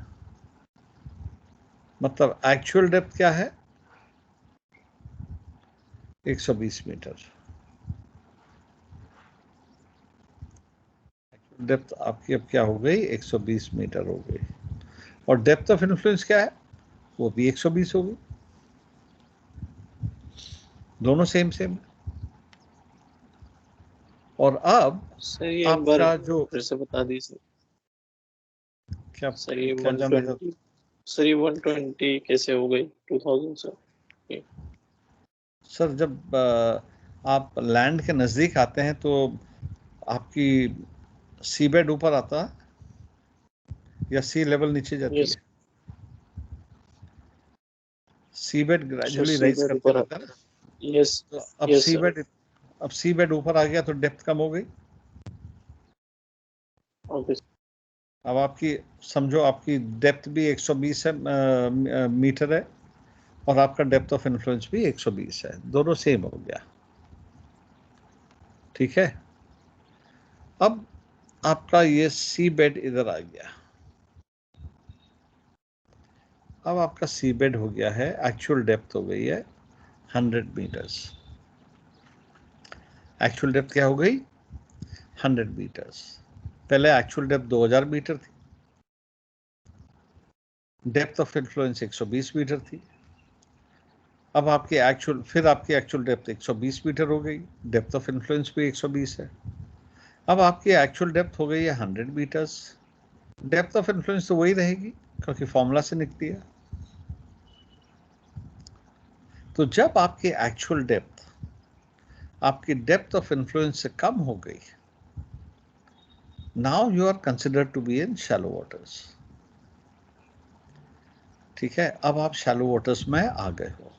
मतलब एक्चुअल डेप्थ क्या है? 120 मीटर. डेप्थ आपकी अब क्या हो गई? 120 मीटर हो गई. और डेप्थ ऑफ इन्फ्लुएंस क्या है? वो भी 120 होगी. दोनों सेम सेम. और अब सर ये एक बार आपका जो फिर से बता दीजिए क्या सर। ये क्या जानना 120 सर, ये 120 कैसे हो गई 2000 सर? सर जब आप लैंड के नज़दीक आते हैं तो आपकी सी बेड ऊपर आता है या सी लेवल नीचे जाती यस है? सी बेड ग्रेजुअली सी राइज बेड करते ऊपर रहता है ना. यस तो अब यस सी सर। बेड ऊपर आ गया तो डेप्थ कम हो गई. ओके अब आपकी समझो आपकी डेप्थ भी 120 है, मीटर है, और आपका डेप्थ ऑफ इन्फ्लुएंस भी 120 है. दोनों सेम हो गया. ठीक है. अब आपका ये सी बेड इधर आ गया. अब आपका सी बेड हो गया है, एक्चुअल डेप्थ हो गई है 100 मीटर्स. एक्चुअल डेप्थ क्या हो गई? 100 मीटर्स. पहले एक्चुअल डेप्थ 2000 मीटर थी. डेप्थ ऑफ इन्फ्लुएंस 120 मीटर थी. अब आपकी एक्चुअल डेप्थ 120 मीटर हो गई. डेप्थ ऑफ इन्फ्लुएंस भी 120 है. अब आपकी एक्चुअल डेप्थ हो गई है 100 मीटर्स. डेप्थ ऑफ इन्फ्लुएंस तो वही रहेगी क्योंकि फॉर्मूला से निकली है. तो जब आपकी एक्चुअल डेप्थ आपकी डेप्थ ऑफ इन्फ्लुएंस से कम हो गई, now you are considered to be in shallow waters. ठीक है, अब आप शैलो वाटर्स में आ गए हो.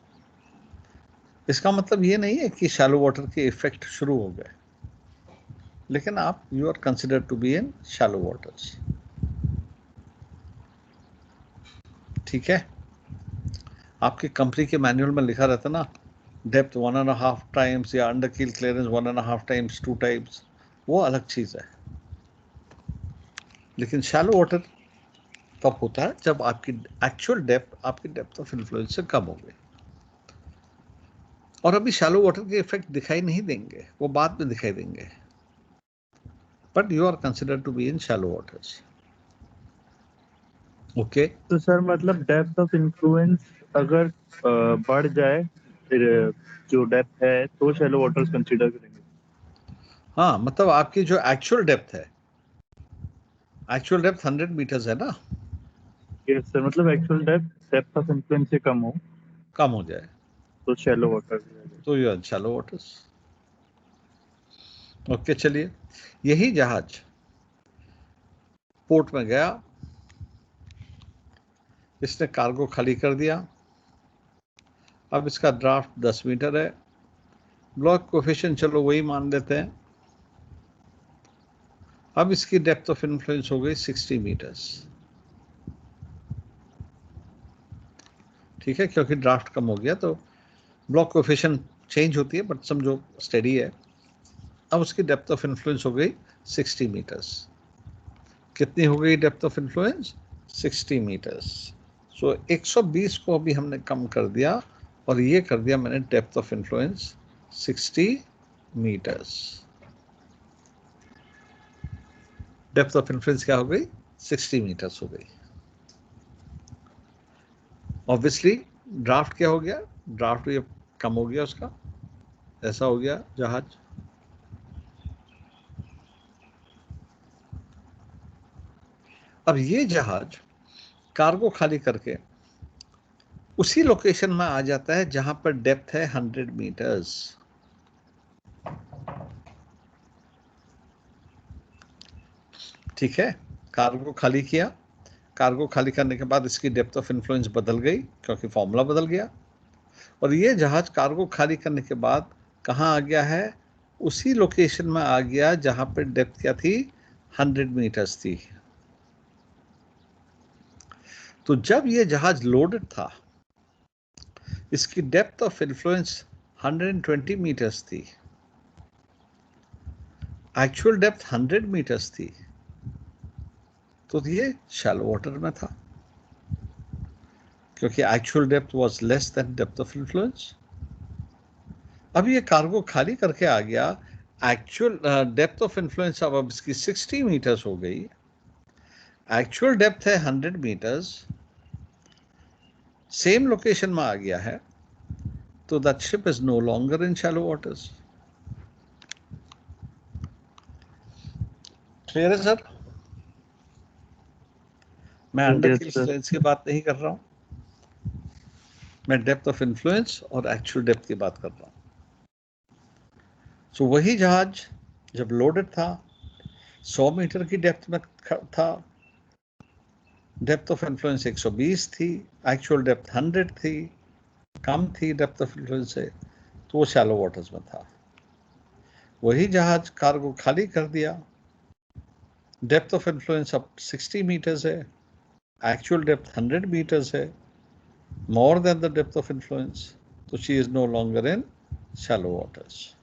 इसका मतलब ये नहीं है कि शैलो वाटर के इफेक्ट शुरू हो गए, लेकिन आप you are considered to be in shallow waters. ठीक है. आपकी कंपनी के मैनुअल में लिखा रहता ना, डेप्थ 1.5 टाइम्स या under keel clearance 1.5 times 2 times, वो अलग चीज़ है. लेकिन शैलो वाटर तब होता है जब आपकी एक्चुअल डेप्थ आपकी डेप्थ ऑफ इन्फ्लुएंस से कम हो गई. और अभी शैलो वाटर के इफेक्ट दिखाई नहीं देंगे, वो बाद में दिखाई देंगे. But you are considered to be in shallow waters. Okay. तो सर मतलब डेप्थ ऑफ इन्फ्लुएंस अगर बढ़ जाए फिर जो डेप्थ है तो शैलो वाटर्स कंसीडर करेंगे? हाँ, मतलब आपकी जो एक्चुअल डेप्थ है, एक्चुअल डेप्थ 100 मीटर्स है ना. यस सर, मतलब एक्चुअल डेप्थ ऑफ इन्फ्लुएंस से कम हो कम हो जाए तो शैलो वाटर्स. तो you are shallow waters. Okay, चलिए. यही जहाज पोर्ट में गया, इसने कार्गो खाली कर दिया. अब इसका ड्राफ्ट 10 मीटर है. ब्लॉक कोफिशिएंट चलो वही मान लेते हैं. अब इसकी डेप्थ ऑफ इन्फ्लुएंस हो गई 60 मीटर्स। ठीक है, क्योंकि ड्राफ्ट कम हो गया तो ब्लॉक कोएफिशिएंट चेंज होती है, बट समझो स्टेडी है। अब उसकी डेप्थ ऑफ इन्फ्लुएंस हो गई 60 मीटर्स। कितनी हो गई डेप्थ ऑफ इन्फ्लुएंस? 60 मीटर्स। सो 120 को अभी हमने कम कर दिया और ये कर दिया मैंने depth of influence 60 metres. Depth of influence क्या हो गई? 60 मीटर्स हो गई। ऑब्वियसली ड्राफ्ट क्या हो गया? ड्राफ्ट भी कम हो गया उसका, ऐसा हो गया जहाज। अब ये जहाज कार्गो खाली करके उसी लोकेशन में आ जाता है जहां पर डेप्थ है 100 मीटर्स। ठीक है, कार्गो खाली किया, कार्गो खाली करने के बाद इसकी डेप्थ ऑफ इन्फ्लुएंस बदल गई क्योंकि फॉर्मूला बदल गया, और ये जहाज कार्गो खाली करने के बाद कहाँ आ गया है? उसी लोकेशन में आ गया जहां पर डेप्थ क्या थी? 100 मीटर्स थी। तो जब ये जहाज लोडेड था, इसकी डेप्थ ऑफ इन्फ्लुएंस 120 मीटर्स थी, एक्चुअल डेप्थ 100 मीटर्स थी, तो ये शैलो वाटर में था क्योंकि actual depth was less than depth of influence. अब ये कार्गो खाली करके आ गया, एक्चुअल डेप्थ ऑफ इन्फ्लुएंस अब इसकी 60 मीटर्स हो गई, एक्चुअल डेप्थ है 100 मीटर्स, सेम लोकेशन में आ गया है, तो that ship is no longer in shallow waters. Clear है सर? मैं अंडर की इन्फ्लुएंस की बात नहीं कर रहा हूं, मैं डेप्थ ऑफ इन्फ्लुएंस और एक्चुअल डेप्थ की बात कर रहा हूं। सो वही जहाज जब लोडेड था 100 मीटर की डेप्थ में था, डेप्थ ऑफ इन्फ्लुएंस 120 थी, एक्चुअल डेप्थ 100 थी, कम थी डेप्थ ऑफ इन्फ्लुएंस से, तो वो शैलो वाटर्स में था। वही जहाज कार्गो खाली कर दिया, डेप्थ ऑफ इन्फ्लुएंस अब 60 मीटर्स है, एक्चुअल डेप्थ 100 मीटर्स है, more than the depth of influence, so she is no longer in shallow waters.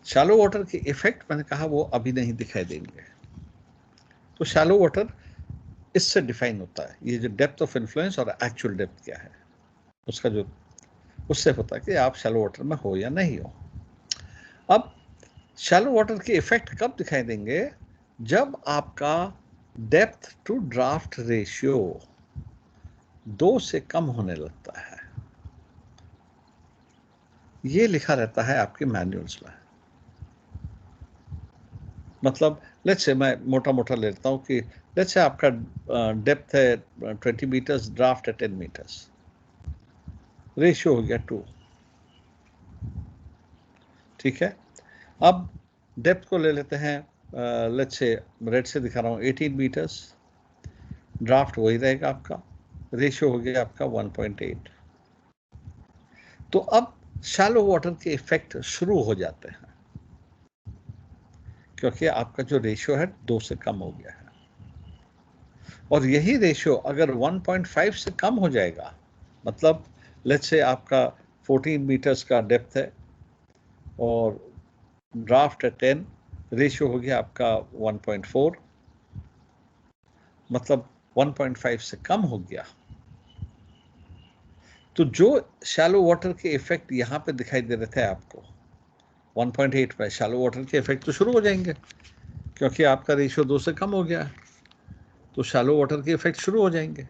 shallow water के इफेक्ट मैंने कहा वो अभी नहीं दिखाई देंगे। तो shallow water इससे डिफाइन होता है, ये जो डेप्थ ऑफ इन्फ्लुएंस और एक्चुअल डेप्थ क्या है उसका जो उससे होता है कि आप shallow water में हो या नहीं हो। अब shallow water के इफेक्ट कब दिखाई देंगे? जब आपका डेप्थ टू ड्राफ्ट रेशियो 2 से कम होने लगता है। ये लिखा रहता है आपके मैनुअल्स में। मतलब लेट्स से मैं मोटा मोटा लेता हूँ कि लेट्स से आपका डेप्थ है 20 मीटर्स, ड्राफ्ट है 10 मीटर्स, रेशियो हो गया 2। ठीक है, अब डेप्थ को ले लेते हैं, लेट्स से रेड से दिखा रहा हूँ 18 मीटर्स, ड्राफ्ट वही रहेगा आपका, रेशियो हो गया आपका 1.8। तो अब शैलो वाटर के इफेक्ट शुरू हो जाते हैं क्योंकि आपका जो रेशियो है 2 से कम हो गया है, और यही रेशियो अगर 1.5 से कम हो जाएगा, मतलब लेट्स से आपका 14 मीटर्स का डेप्थ है और ड्राफ्ट है 10, रेशियो हो गया आपका 1.4, मतलब 1.5 से कम हो गया, तो जो शैलो वाटर के इफेक्ट यहाँ पे दिखाई दे रहे थे आपको 1.8 पे, शैलो वाटर के इफेक्ट तो शुरू हो जाएंगे क्योंकि आपका रेशियो 2 से कम हो गया है, तो शैलो वाटर के इफेक्ट शुरू हो जाएंगे।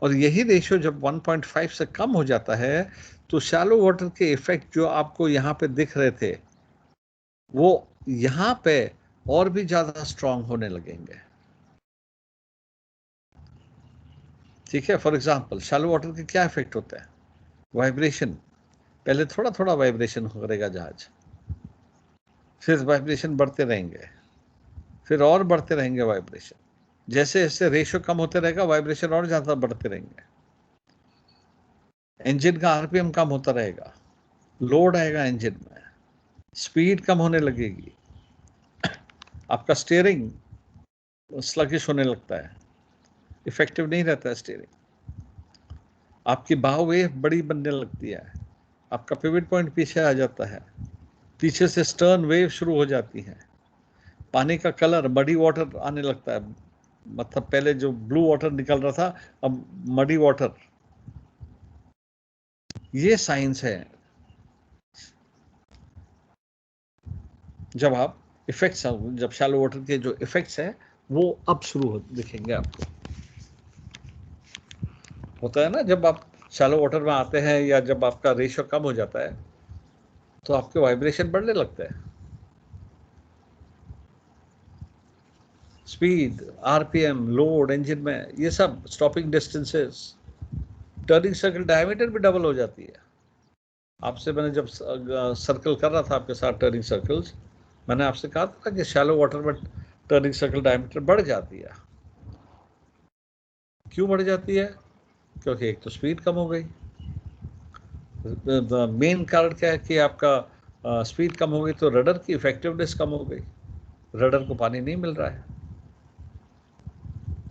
और यही रेशियो जब 1.5 से कम हो जाता है तो शैलो वाटर के इफेक्ट जो आपको यहाँ पे दिख रहे थे वो यहाँ पे और भी ज्यादा स्ट्रांग होने लगेंगे। ठीक है, फॉर एग्जांपल शैलो वाटर के क्या इफेक्ट होते हैं? वाइब्रेशन, पहले थोड़ा थोड़ा वाइब्रेशन करेगा जहाज, फिर वाइब्रेशन बढ़ते रहेंगे, फिर और बढ़ते रहेंगे वाइब्रेशन, जैसे जैसे रेशियो कम होते रहेगा वाइब्रेशन और ज्यादा बढ़ते रहेंगे, इंजन का आरपीएम कम होता रहेगा, लोड आएगा इंजन में, स्पीड कम होने लगेगी, आपका स्टीयरिंग स्लगिश होने लगता है, इफेक्टिव नहीं रहता है स्टीयरिंग, आपकी बाह वेव बड़ी बनने लगती है, आपका पिवट पॉइंट पीछे आ जाता है, पीछे से स्टर्न वेव शुरू हो जाती है, पानी का कलर मडी वाटर आने लगता है, मतलब पहले जो ब्लू वाटर निकल रहा था अब मडी वाटर। ये साइंस है जब आप इफेक्ट्स, जब शैलो वाटर के जो इफेक्ट्स हैं वो अब शुरू दिखेंगे आपको। होता है ना, जब आप शैलो वाटर में आते हैं या जब आपका रेशियो कम हो जाता है तो आपके वाइब्रेशन बढ़ने लगते हैं, स्पीड, आरपीएम, लोड इंजन में, ये सब, stopping distances, turning circle diameter भी डबल हो जाती है। आपसे मैंने जब सर्कल कर रहा था आपके साथ टर्निंग सर्कल्स, मैंने आपसे कहा था कि शैलो वाटर में टर्निंग सर्कल डायमीटर बढ़ जाती है। क्यों बढ़ जाती है? क्योंकि एक तो स्पीड कम हो गई, मेन कारण क्या है कि आपका स्पीड कम हो गई तो रडर की इफेक्टिवनेस कम हो गई, रडर को पानी नहीं मिल रहा है,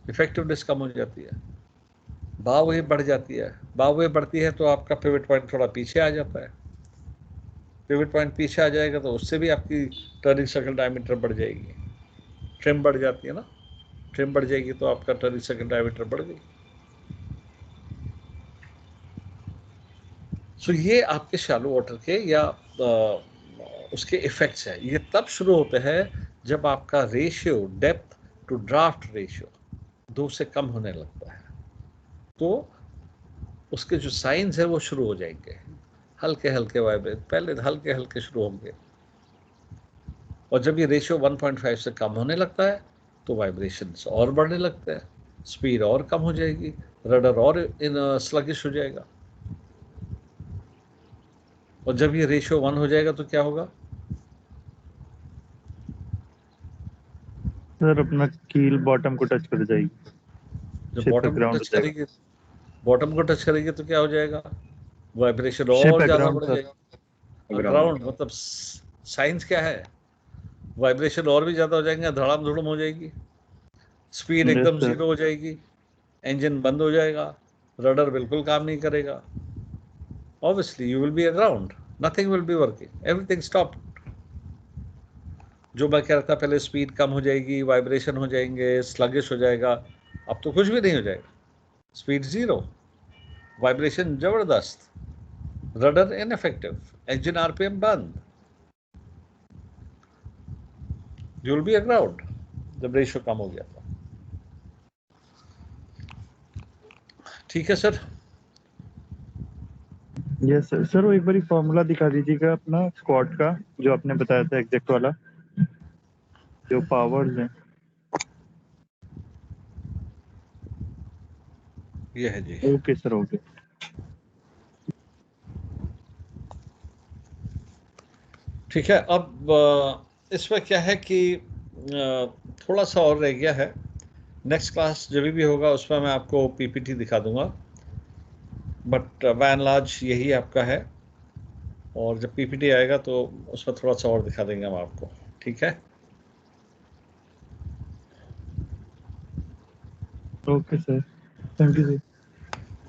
इफेक्टिवनेस कम हो जाती है, बाह वेव बढ़ जाती है, बाह वेव बढ़ती है तो आपका पिवट पॉइंट थोड़ा पीछे आ जाता है, पिवट पॉइंट पीछे आ जाएगा तो उससे भी आपकी टर्निंग सर्कल डायमीटर बढ़ जाएगी, ट्रिम बढ़ जाती है ना, ट्रिम बढ़ जाएगी तो आपका टर्निंग सर्कल डायमीटर बढ़ गई। सो ये आपके शैलो वाटर के या उसके इफेक्ट्स है। ये तब शुरू होते हैं जब आपका ratio, depth to draft ratio 2 से कम होने लगता है, तो उसके जो साइंस है वो शुरू हो जाएंगे, हल्के हल्के वाइब्रेट, पहले हल्के हल्के शुरू होंगे, और जब ये रेशियो 1.5 से कम होने लगता है तो वाइब्रेशंस और बढ़ने लगते हैं, स्पीड और कम हो जाएगी, रडर और स्लगिश हो जाएगा, और जब ये रेशियो 1 हो जाएगा तो क्या होगा? सर अपना कील बॉटम को टच कर जाएगी, जब शिप बॉटम को ग्राउंड टच करेगी, बॉटम को टच करेगी तो क्या हो जाएगा? वाइब्रेशन शिप और ज्यादा ग्राउंड बढ़ सर। जाएगी। ग्राउंड मतलब साइंस क्या है? वाइब्रेशन और भी ज्यादा हो जाएंगे, धड़ाम धुड़म हो जाएगी, स्पीड यस एकदम सर। 0 हो जाएगी, इंजन बंद हो जाएगा, रडर बिल्कुल काम नहीं करेगा, obviously you will be aground, nothing will be working, everything stopped। जो मैं कह रहा था पहले, स्पीड कम हो जाएगी, वाइब्रेशन हो जाएंगे, स्लगिश हो जाएगा, अब तो कुछ भी नहीं हो जाएगा, स्पीड 0, वाइब्रेशन जबरदस्त, रडर इनइफेक्टिव, इंजन आरपीएम बंद, यू विल बी अग्राउंड जब रेशियो कम हो गया था। ठीक है सर? Yes sir. सर वो एक बार फॉर्मूला दिखा दीजिएगा अपना स्क्वाट का, जो आपने बताया था एग्जैक्ट वाला, जो पावर्स हैं। ये है जी। Okay sir, okay. ठीक है, अब इसमें क्या है कि थोड़ा सा और रह गया है, नेक्स्ट क्लास जब भी होगा उसमें मैं आपको पीपीटी दिखा दूंगा, बट बाय एंड लार्ज यही आपका है, और जब पीपीटी आएगा तो उसमें थोड़ा सा और दिखा देंगे हम आपको। ठीक है? Okay sir, thank you sir.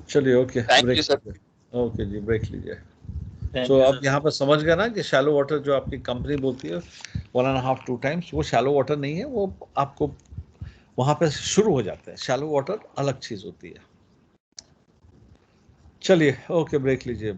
चलिए, okay, thank break you sir. लीजिए। ओके जी, ब्रेक लीजिए। थैंक सो यू अब सर। यहाँ पर समझ गए ना कि शैलो वाटर जो आपकी कंपनी बोलती है 1.5 2 टाइम्स, वो शैलो वाटर नहीं है, वो आपको वहाँ पे शुरू हो जाता है, शैलो वाटर अलग चीज़ होती है। चलिए, ओके, ब्रेक लीजिए।